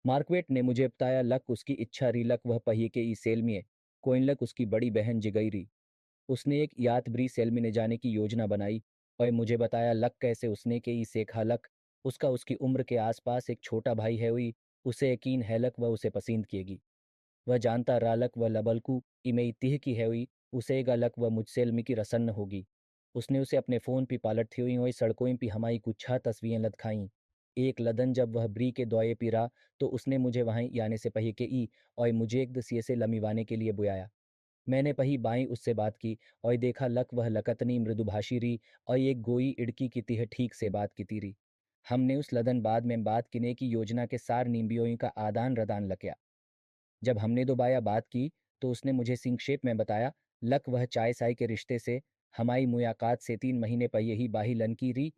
मार्कवेट ने मुझे बताया लक उसकी इच्छा री लक वह पहिए के ई सेलमिए कोइन लक उसकी बड़ी बहन जिगई। उसने एक यात ब्री सेलमी ने जाने की योजना बनाई और मुझे बताया लक कैसे उसने के ई सेखा लक उसका उसकी उम्र के आसपास एक छोटा भाई है हुई। उसे यकीन है लक वह उसे पसंद किएगी। वह जानता रालक व लबलकू इमेई तिह की है हुई। उसे गलक व मुझसेलमी की रसन्न होगी। उसने उसे अपने फ़ोन पी पालट थी हुई और सड़कों पी हमारी कुछ तस्वीरें लद खाई। एक लदन जब वह ब्री के दौये पी रहा तो उसने मुझे वहीं आने से पही के ई और मुझे एक दसिए से लमीवाने के लिए बुलाया। मैंने पही बाई उससे बात की और देखा लक वह लकतनी मृदुभाषी री और एक गोई इड़की की तिह ठीक से बात की तीरी। हमने उस लदन बाद में बात किने की योजना के सार नींबियों का आदान रदान लक्या। जब हमने दोबारा बात की तो उसने मुझे संक्षेप में बताया लक वह चाय साय के रिश्ते से हमारी मुलाकात से 3 महीने पहले ही बाही लन की री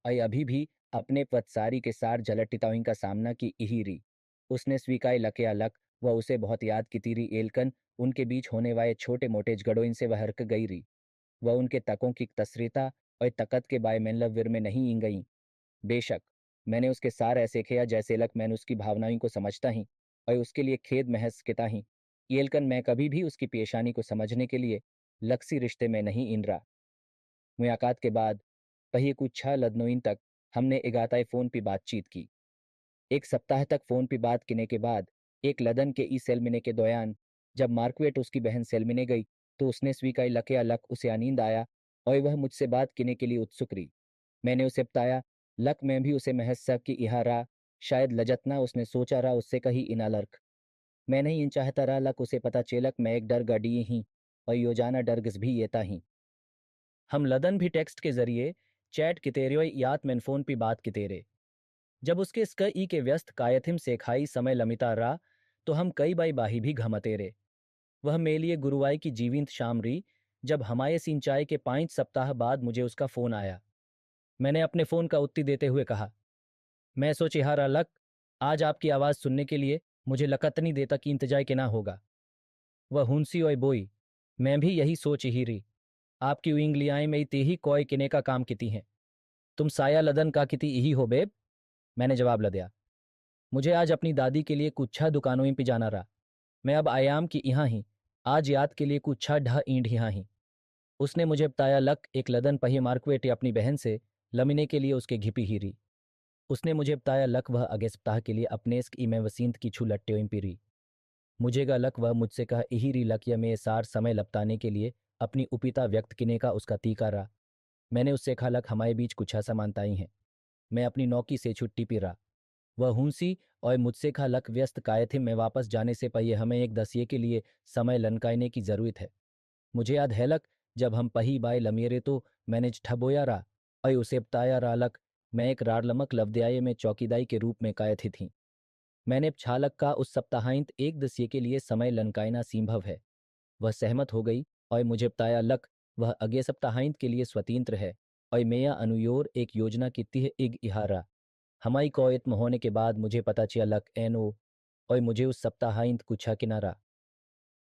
और अभी भी अपने पतसारी के सार जलटिताओं का सामना की इही री। उसने स्वीकार लकया लक वह उसे बहुत याद की तीरी एलकन उनके बीच होने वाले छोटे मोटे झगड़ों से वह हरक गई री। वह उनके तकों की तस्रीता और तकत के बाय मेनलवीर में नहीं इन गई। बेशक मैंने उसके सार ऐसे किया जैसे लक मैंने उसकी भावनाओं को समझता ही और उसके लिए खेद महज किता ही। येलकन मैं कभी भी उसकी पेशानी को समझने के लिए लक्सी रिश्ते में नहीं इन रहा। मुलाकात के बाद पहिए कुछ 6 लदनोइन तक हमने एगाताए फ़ोन पे बातचीत की। एक सप्ताह तक फ़ोन पे बात करने के बाद एक लदन के ई सेलमिने के दौरान जब मार्कवेट उसकी बहन सेलमिने गई तो उसने स्वीकार लकया लक उसे आनींद आया और वह मुझसे बात करने के लिए उत्सुक रही। मैंने उसे बताया लक में भी उसे महज सब की इहा रहा। शायद लजतना उसने सोचा रहा उससे कहीं इना लर्क। मैं नहीं इन चाहता रहा लक उसे पता चेलक मैं एक डर गडी ही और योजाना डरगिस भी येता ही। हम लदन भी टेक्स्ट के जरिए चैट कितेरे और यात में फ़ोन पे बात कितेरे। जब उसके स्क ई के व्यस्त कायथिम से खाई समय लमिता रहा तो हम कई बाई बाही भी घमतेरे। वह मेलिए गुरुवाई की जीविंत शाम री जब हमारे सिंचाई के 5 सप्ताह बाद मुझे उसका फ़ोन आया। मैंने अपने फ़ोन का उत्ती देते हुए कहा मैं सोची हारा लक आज आपकी आवाज़ सुनने के लिए मुझे लकतनी देता कि इंतजार के ना होगा। वह हुंसी और बोई मैं भी यही सोच ही रही। आपकी उंगलियाएं में ते ही कोय किने का काम किती हैं। तुम साया लदन का किती यही हो बेब। मैंने जवाब लदया मुझे आज अपनी दादी के लिए कुछ दुकानों पे जाना रहा। मैं अब आयाम की यहाँ ही आज याद के लिए कुछ ढह ईंढ यहाँ ही। उसने मुझे बताया लक एक लदन पहिए मार्कवेट अपनी बहन से लमिने के लिए उसके घिपी ही रही। उसने मुझे बताया लक वह अगे सप्ताह के लिए अपने इस्क ई में वसींत की छू लट्टे पी रही। मुझे गा लक वह मुझसे कहा यही री लक या में सार समय लपटाने के लिए अपनी उपिता व्यक्त किने का उसका तीका रहा। मैंने उससे कहा लक हमारे बीच कुछ समानताएं हैं। मैं अपनी नौकी से छुट्टी पी रहा। वह हुंसी और मुझसे कहा लक व्यस्त कायथे में वापस जाने से पहले हमें एक दसिए के लिए समय लनकाने की जरूरत है। मुझे याद है लक जब हम पही बाय लमेरे तो मैंने ठबोया रहा और उसे बताया रहा लक मैं एक रारलमक लवदयाये में चौकीदाई के रूप में कायथी थी। मैंने छालक का उस सप्ताहांत एक दसिए के लिए समय लनकायना संभव है। वह सहमत हो गई और मुझे बताया लक वह अगे सप्ताहांत के लिए स्वतंत्र है और मेया अनुयोर एक योजना की तिह इग इहारा। हमारी कौयत में होने के बाद मुझे पता चला लक एनो और मुझे उस सप्ताहांत कुछा किनारा।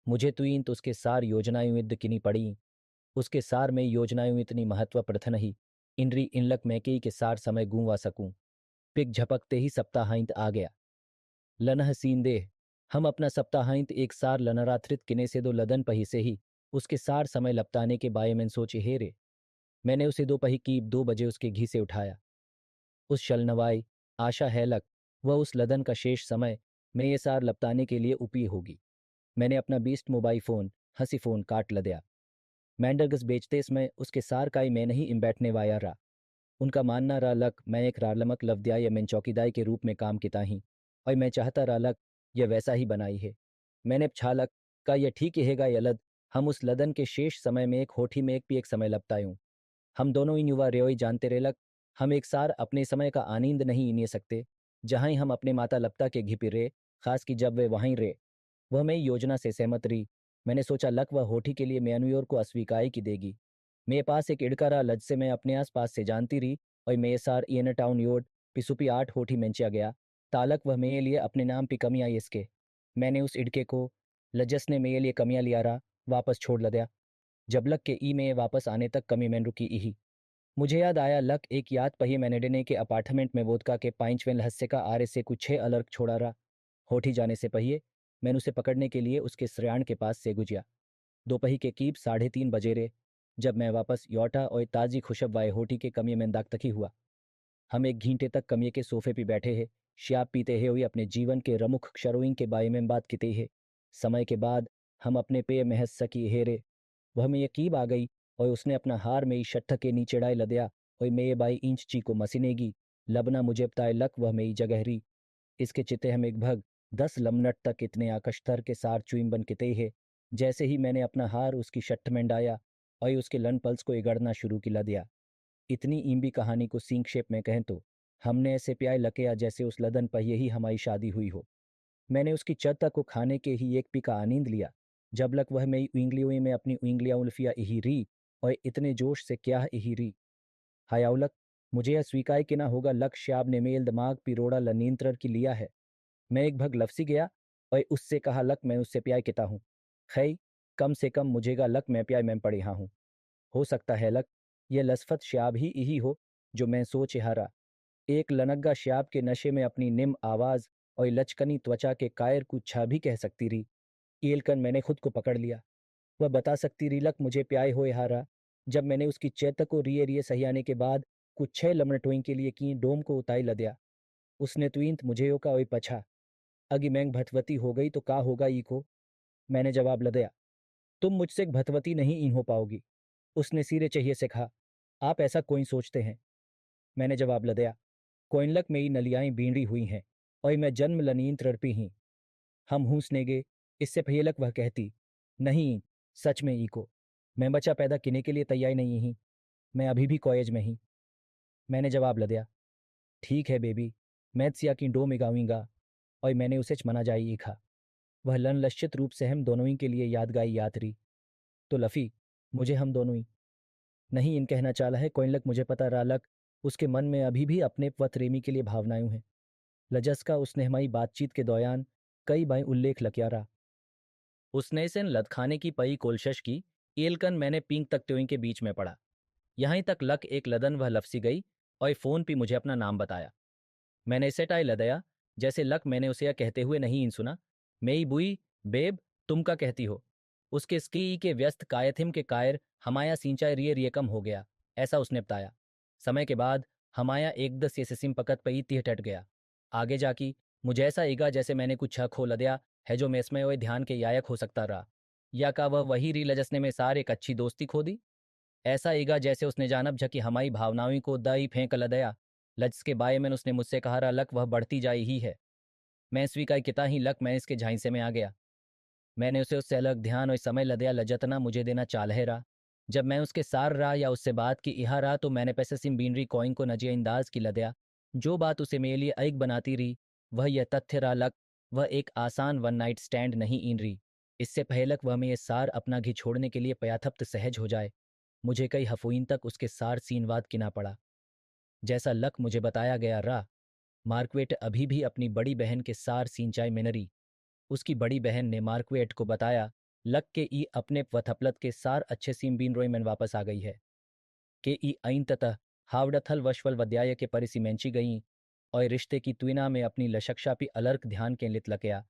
मुझे तुईंत उसके सार योजनाएं युद्ध किनी पड़ी। उसके सार में योजनाएं इतनी महत्वपूर्ण नहीं। इनरी इनलक मैकेई के सार समय गूंवा सकूं। पिक झपकते ही सप्ताहांत आ गया। लनह सीन देह हम अपना सप्ताहांत एक सार लनरात्रित किने से दो लदन पही से ही उसके सार समय लपटाने के बारे में सोचे हेरे। मैंने उसे दो पही की 2 बजे उसके घी से उठाया। उस शलनवाई आशा है लक वह उस लदन का शेष समय मैं ये सार लपटाने के लिए उपी होगी। मैंने अपना बीस्ट मोबाइल फ़ोन हंसी फ़ोन काट लदया। मैंडरगस बेचते समय उसके सार काई मैं नहीं इम बैठने वाया रहा। उनका मानना रहा लक मैं एक रालमक लवदया या मैं चौकीदाई के रूप में काम किता ही और मैं चाहता रहा लक यह वैसा ही बनाई है। मैंने छालक का यह ठीक हेगा यलद हम उस लदन के शेष समय में एक होठी में एक भी एक समय लपटायूं। हम दोनों इन युवा रेओई जानते रेलक हम एक सार अपने समय का आनंद नहीं इन्हे सकते जहाँ ही हम अपने माता लपटा के घिपी रे खास की जब वे वहीं रे। वह मेरी योजना से सहमत रही। मैंने सोचा लक वह होठी के लिए मैनुयोर को अस्वीकार की देगी। मेरे पास एक इड़का रहा लज से मैं अपने आस पास से जानती रही और मेरे सार इन टाउन योड पिसुपी 8 होठी मेंचा गया तालक वह मेरे लिए अपने नाम पे कमी आई इसके। मैंने उस इड़के को लजस ने मेरे लिए कमियां लिया रहा वापस छोड़ लदया। जबलक के ई में वापस आने तक कमी मैन रुकी ही। मुझे याद आया लक एक याद पहिए मैनेडने के अपार्टमेंट में वोदका के 5वें रहस्य का आरे से कुछ 6 अलर्क छोड़ा रहा। होठी जाने से पहिए मैंने उसे पकड़ने के लिए उसके श्रेयाण के पास से गुजया। दोपही के कीप 3:30 बजे रे जब मैं वापस योटा और ताजी खुशब वाए होठी के कमिए में दाग तकी हुआ। हम एक घंटे तक कमिए के सोफे पे बैठे हैं, शराब पीते हैं हुए अपने जीवन के रमुख क्षरोइंग के बारे में बात किते हैं। समय के बाद हम अपने पे महस सकी हेरे। वह में यकीब आ गई और उसने अपना हार मेरी शट्ठ के नीचे डाय लदया और मेरे बाई इंच ची को मसीनेगी। लबना मुझे बताए लक वह मेरी जगहरी। इसके चिते हम एक भग 10 लमनट तक इतने आकशतर के सार चुईम बन किते है। जैसे ही मैंने अपना हार उसकी शट्ठ में डाया और उसके लन पल्स को इगड़ना शुरू किला दिया। इतनी ईम्बी कहानी को संक्षेप में कहें तो हमने ऐसे प्याय लकेया जैसे उस लदन पहिए ही हमारी शादी हुई हो। मैंने उसकी चत्ता को खाने के ही एक पी का आनंद लिया जब लक वह मेरी उंगलियों में अपनी उंगलियां उल्फिया इही री और इतने जोश से क्या इही री। हायाउलक मुझे यह स्वीकार कि ना होगा लक श्याब ने मेल दिमाग पिरोड़ा लनियंत्रण की लिया है। मैं एक भग लफसी गया और उससे कहा लक मैं उससे प्याय किता हूँ। खै कम से कम मुझेगा लक मैं प्याय में पड़ी हाँ हूँ। हो सकता है लक ये लसफत श्याब ही यही हो जो मैं सोच हारा। एक लनग्गा श्याब के नशे में अपनी निम आवाज और लचकनी त्वचा के कायर को छा भी कह सकती रही। एलकन मैंने खुद को पकड़ लिया। वह बता सकती रही लक मुझे प्याय होए हारा जब मैंने उसकी चेत को रिये रिये सहियाने के बाद कुछ 6 लमनटोई के लिए की डोम को उताई लदया। उसने तुइंत मुझे यो का ओई पछा अगी मैंग भतवती हो गई तो का होगा ई को। मैंने जवाब लदया तुम मुझसे भतवती नहीं इन हो पाओगी। उसने सिरे चाहिए से कहा आप ऐसा कोई सोचते हैं। मैंने जवाब लदया कोइनलक मेरी नलियाएं बींडी हुई हैं और मैं जन्म लनीन तड़पी ही। हम हूसने गे इससे पहलक वह कहती नहीं सच में ई को मैं बच्चा पैदा किने के लिए तैयार नहीं ही। मैं अभी भी कॉलेज में ही। मैंने जवाब लदया ठीक है बेबी मैं सिया की डो मिगाऊंगा और मैंने उसे मना जाई खा। वह लनलश्चित रूप से हम दोनों ही के लिए यादगाई याद रही। तो लफ़ी मुझे हम दोनों ही नहीं इन कहना चाला है कोइनलक मुझे पता रालक उसके मन में अभी भी अपने पथरेमी के लिए भावनाएं हैं। लजस का उसने हमारी बातचीत के दौरान कई बार उल्लेख लक्यारा। उसने इसे लदखाने की पई कोलशश की एलकन मैंने पिंक तख्तों के बीच में पड़ा। यहीं तक लक एक लदन वह लफसी गई और फ़ोन पे मुझे अपना नाम बताया। मैंने इसे टाई लदया जैसे लक मैंने उसे यह कहते हुए नहीं इन सुना। मेरी बुई बेब तुम का कहती हो। उसके स्की के व्यस्त कायथिम के कायर हमाया सिंचाई रिये रिये कम हो गया ऐसा उसने बताया। समय के बाद हमाया एकदस ये सिम पकत पई तिह टट गया। आगे जाकी मुझे ऐसा ईगा जैसे मैंने कुछ छह खो लदया है जो मैं हुए ध्यान के यायक हो सकता रहा। या का वह वही री लजसने में सार एक अच्छी दोस्ती खो दी। ऐसा ईगा जैसे उसने जानब झकी हमारी भावनाओं को दई फेंक लदया। लज के बाय में उसने मुझसे कहा रहा लक वह बढ़ती जाई ही है। मैं स्वीकार किता ही लक मैं इसके झांसे में आ गया। मैंने उसे उससे अलग ध्यान और समय लदया लजतना मुझे देना चालह रहा। जब मैं उसके सार रहा या उससे बात की इहा रहा तो मैंने पैसे सिम बीनरी कॉइन को नजिया इंदाज की लदया। जो बात उसे मेरे लिए अइक बनाती रही वह यह तथ्य रहा लक वह एक आसान वन नाइट स्टैंड नहीं इन रही। इससे पहलक वह में ये सार अपना घी छोड़ने के लिए पयाथप्त सहज हो जाए। मुझे कई हफुइन तक उसके सार सीनवाद किना पड़ा। जैसा लक मुझे बताया गया रहा मार्कवेट अभी भी अपनी बड़ी बहन के सार सिंचाई मेनरी। उसकी बड़ी बहन ने मार्कवेट को बताया लक के ई अपने वथपलत के सार अच्छे सीम बीन रोई में वापस आ गई है के ई आइन ततः हावड़थल वशवल वद्याय के परिसी मेंची गई और रिश्ते की तुइना में अपनी लशक्षा पी अलर्क ध्यान केंद्रित लकया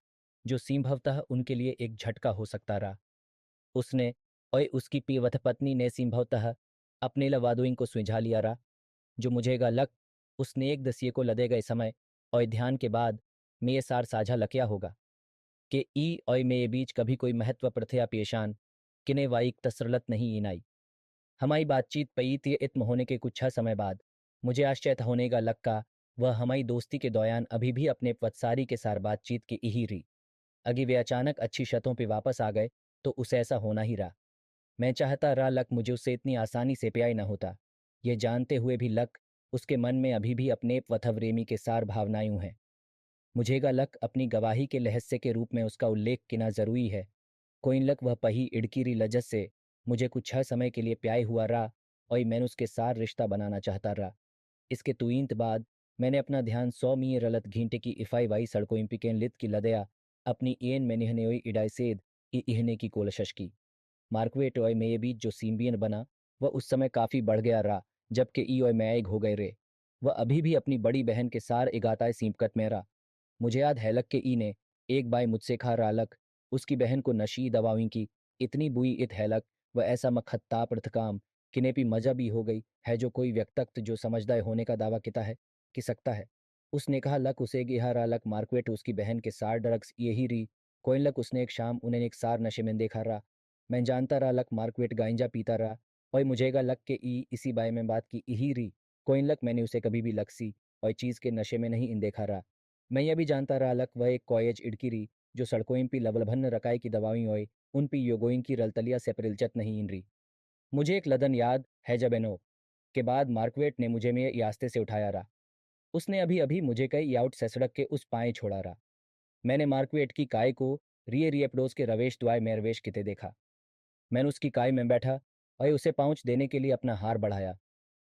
जो संभवतः उनके लिए एक झटका हो सकता रहा। उसने और उसकी पी वथपत्नी ने संभवतः अपने लवादोइन को सुझा लिया रहा जो मुझेगा लक उसने एक दसिए को लदे गए समय और ध्यान के बाद मेरे सार साझा लकया होगा कि ई और मेरे बीच कभी कोई महत्व प्रथया पेशान किने वाइक तसरलत नहीं इनाई। हमारी बातचीत पई थी इत्म होने के कुछ समय बाद मुझे आश्चर्य होने का लक्का वह हमारी दोस्ती के दौरान अभी भी अपने पतसारी के सार बातचीत की इही रही। अगी वे अचानक अच्छी शतों पे वापस आ गए तो उसे ऐसा होना ही रहा। मैं चाहता रहा लक मुझे उससे इतनी आसानी से प्याय न होता। ये जानते हुए भी लक उसके मन में अभी भी अपने वथवरेमी के सार भावनाएं हैं। मुझेगा लक अपनी गवाही के लहस्य के रूप में उसका उल्लेख किना जरूरी है। कोइनलक वह पही इड़कीरी लजत से मुझे कुछ 6 समय के लिए प्याय हुआ रहा और मैंने उसके सार रिश्ता बनाना चाहता रहा। इसके तुईंत बाद मैंने अपना ध्यान 100 मील रलत घींटे की इफाई वाई सड़कों इम्पिकेन लित की लदया अपनी एन में निहने हुई इडाइसेद इहने की कोलशश की। मार्कवेट और मेरे बीच जो सीम्बियन बना वह उस समय काफ़ी बढ़ गया रहा जबकि ई और मैं एक हो गए रे। वह अभी भी अपनी बड़ी बहन के सार इगाताए सीपकत में रहा। मुझे याद है लक के ई ने एक बाई मुझसे खा रालक, उसकी बहन को नशी दवाओं की, इतनी बुई इत हैलक, व ऐसा मखत्ता प्रथकाम, किनेपी मजा भी हो गई, है जो कोई व्यक्तक्त जो समझदार होने का दावा किता है, कि सकता है। उसने कहा लक उसे गिहा रालक मार्कवेट उसकी बहन के सार ड्रग्स यही री, कोइन लक उसने एक शाम उन्हें एक सार नशे में देखा रहा, मैं जानता रहा लक मार्कवेट गांजा पीता रहा, और मुझेगा लक के ई इसी बाय में बात की यही री, कोइन लक मैंने उसे कभी भी लक्सी और चीज़ के नशे में नहीं इन देखा रहा। मैं यह भी जानता रहा लक वह एक कॉयज इड़की री, जो सड़कों पी लवलभन्न रकाई की दवाई ओए उन पी योगोइन की रलतलिया से परिलचत नहीं इन रही। मुझे एक लदन याद है जब एनो के बाद मार्कवेट ने मुझे में यास्ते से उठाया रहा, उसने अभी अभी मुझे कई आउट से सड़क के उस पाए छोड़ा रहा। मैंने मार्कवेट की काय को रिये रिये पड़ोस के रवेश द्वाय मेरवेश किते देखा। मैंने उसकी काय में बैठा और उसे पाँच देने के लिए अपना हार बढ़ाया।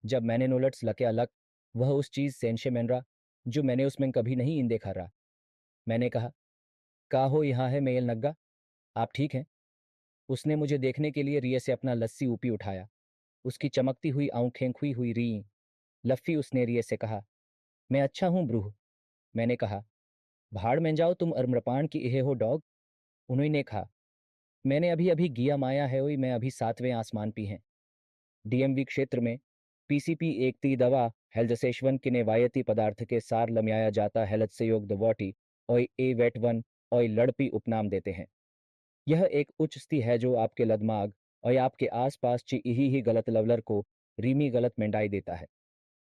जब मैंने नोलट्स लके अलग, वह उस चीज़ सेंशे मैनरा जो मैंने उसमें कभी नहीं इन देखा रहा। मैंने कहा, काहो यहाँ है मेयल नग्गा, आप ठीक हैं? उसने मुझे देखने के लिए रिये से अपना लस्सी ऊपी उठाया। उसकी चमकती हुई आंखें खुई हुई रीं। लफ्फी उसने रिये से कहा, मैं अच्छा हूँ ब्रूह। मैंने कहा, भाड़ में जाओ तुम अम्रपान की इहे हो डॉग। उन्होंने कहा, मैंने अभी अभी गिया माया है ओई मैं अभी सातवें आसमान पी हैं। डीएमवी क्षेत्र में पीसीपी एक ती दवा हेल्जसेशवन किनेवायती पदार्थ के सार लम्याया जाता हेलत से योग दवोटी और ए वेट वन और लड़पी उपनाम देते हैं। यह एक उच्च स्थिति है जो आपके लदमाग और आपके आसपास ची ही गलत लवलर को रीमी गलत मेंडाई देता है।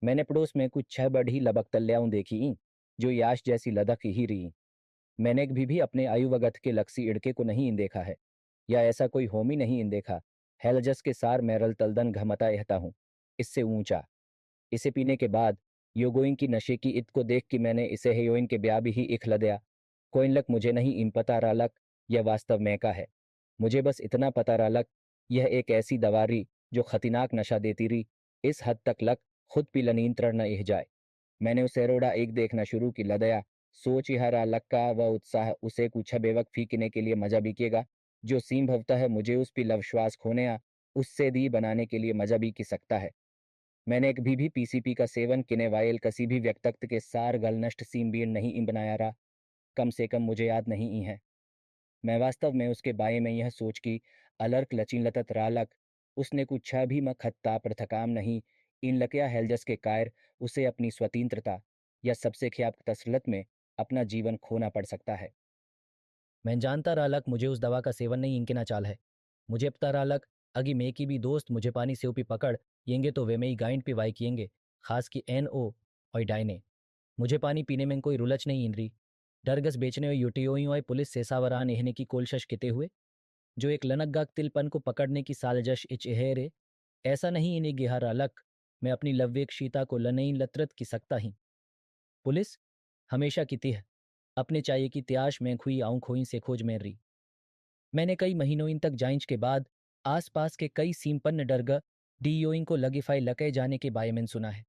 मैंने पड़ोस में कुछ छह बढ़ी लबक तल्याऊं देखी जो याश जैसी लदक ही रही। मैंने भी अपने आयुवगत के लक्सी इड़के को नहीं इन देखा है, या ऐसा कोई होमी नहीं इन देखा। हेलजस के सार मैरल तलदन घमता रहता हूँ, इससे ऊंचा। इसे पीने के बाद योगोइन की नशे की इत को देख कि मैंने इसे हेयोइन के ब्याह भी ही इखल दिया। कोइनलक मुझे नहीं इन पता रालक, यह वास्तव में का है। मुझे बस इतना पता रालक, यह एक ऐसी दवारी जो खतरनाक नशा देती रही, इस हद तक लक खुद पी नियंत्रण न रह जाए। मैंने उसे रोड़ा एक देखना शुरू की लदया, सोच यह रहा लक्का व उत्साह उसे कुछ बेवक फीकने के लिए मजा बीकेगा, जो सीम भवता है मुझे उस पी लवश्वास खोने आ, उससे दी बनाने के लिए मजा भी की सकता है। मैंने एक भी पीसीपी का सेवन किने वायल किसी भी व्यक्तक्त के सार गल नष्ट सीम बीन नहीं इन बनाया रहा, कम से कम मुझे याद नहीं ई है। मैं वास्तव में उसके बारे में यह सोच की अलर्क लचिन लतत रालक, उसने कुछ छह भी मखत्ता प्रथकाम नहीं, इन लकया हेल्जस के कायर उसे अपनी स्वतंत्रता या सबसे ख्याप तसलत में अपना जीवन खोना पड़ सकता है। मैं जानता रालक मुझे उस दवा का सेवन नहीं इनके ना चाल है। मुझे पता रालक अगी मे की भी दोस्त मुझे पानी से ऊपी पकड़ येंगे तो वे में ही गाइंड पे वाई किएंगे, खास की एन ओ और डाइने। मुझे पानी पीने में कोई रुलच नहीं इन रही। डरगस बेचने और यूटीओई और पुलिस सेसावरान एहने की कोलशश किते हुए जो एक लनकगाक तिलपन को पकड़ने की सालजश इचहेरे, ऐसा नहीं इन्हें गिहारा लक, मैं अपनी लव्यक्षीता को लनई लतरत की सकता ही। पुलिस हमेशा की तिह अपने चाहिए की त्याश में खुई आऊं खोई से खोज में रही। मैंने कई महीनों इन तक जांच के बाद आसपास के कई सीमपन्न डरगा डीओइंग को लगीफाई लके जाने के बारे में सुना है।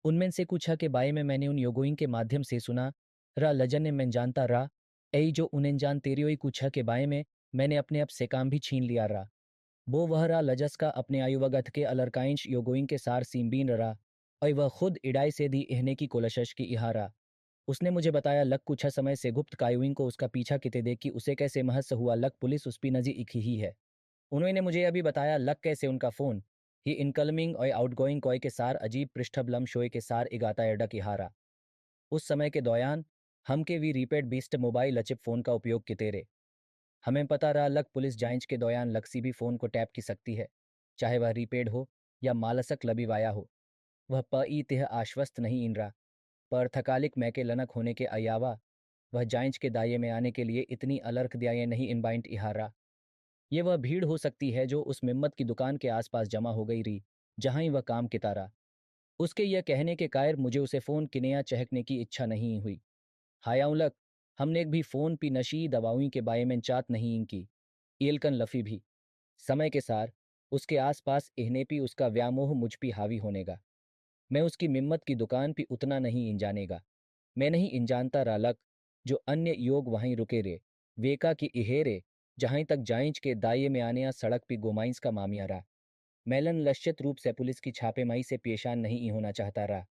उनमें से कुछ के बारे में मैंने उन योगोइंग के माध्यम से सुना रा लजन ने मैं जानता रहा, ऐ जो उन्हें जान तेरियोई कुछ के बारे में मैंने अपने अब से काम भी छीन लिया रहा। वो वह रा लजस का अपने आयुवगत के अलरकाइंश योगोइंग के सार सीमबीन रहा, और वह खुद इड़ाई से दी इहने की कोलशश की इहारा। उसने मुझे बताया लक कुछ समय से गुप्त कायुइंग को उसका पीछा किते देख कि उसे कैसे महस हुआ लक पुलिस उस पी नजी इखी ही है। उन्होंने मुझे यह भी बताया लक कैसे उनका फ़ोन ही इनकमिंग और आउटगोइंग कॉय के सार अजीब पृष्ठबलम शोए के सार इगाता एडा की हारा। उस समय के दौरान हम के वी रीपेड बीस्ट मोबाइल अचिप फ़ोन का उपयोग किते रे। हमें पता रहा लक पुलिस जांच के दौरान लक्सी भी फ़ोन को टैप की सकती है, चाहे वह रीपेड हो या मालसक लबी वाया हो। वह प ई तिह आश्वस्त नहीं इन रहा, पर थकालिक मैके लनक होने के अलावा वह जांच के दायरे में आने के लिए इतनी अलर्क दियाए नहीं इनबाइंट इहारा। ये वह भीड़ हो सकती है जो उस मिम्मत की दुकान के आसपास जमा हो गई रही, जहां ही वह काम कितारा। उसके यह कहने के कायर मुझे उसे फ़ोन किनेया चहकने की इच्छा नहीं हुई। हायाउलक हमने एक भी फ़ोन पी नशी दवाओं के बारे में चात नहीं इनकी। एलकन लफ़ी भी समय के सार उसके आसपास इहने पी उसका व्यामोह मुझ पी हावी होनेगा। मैं उसकी मिम्मत की दुकान पी उतना नहीं इन जानेगा। मैं नहीं इन जानता रालक जो अन्य योग वहीं रुके रे, वेका की इहेरे जहां तक जांच के दाये में आने या सड़क पे गोमाइंस का मामिया रहा। मैलन लश्चित रूप से पुलिस की छापेमाई से पेशान नहीं होना चाहता रहा।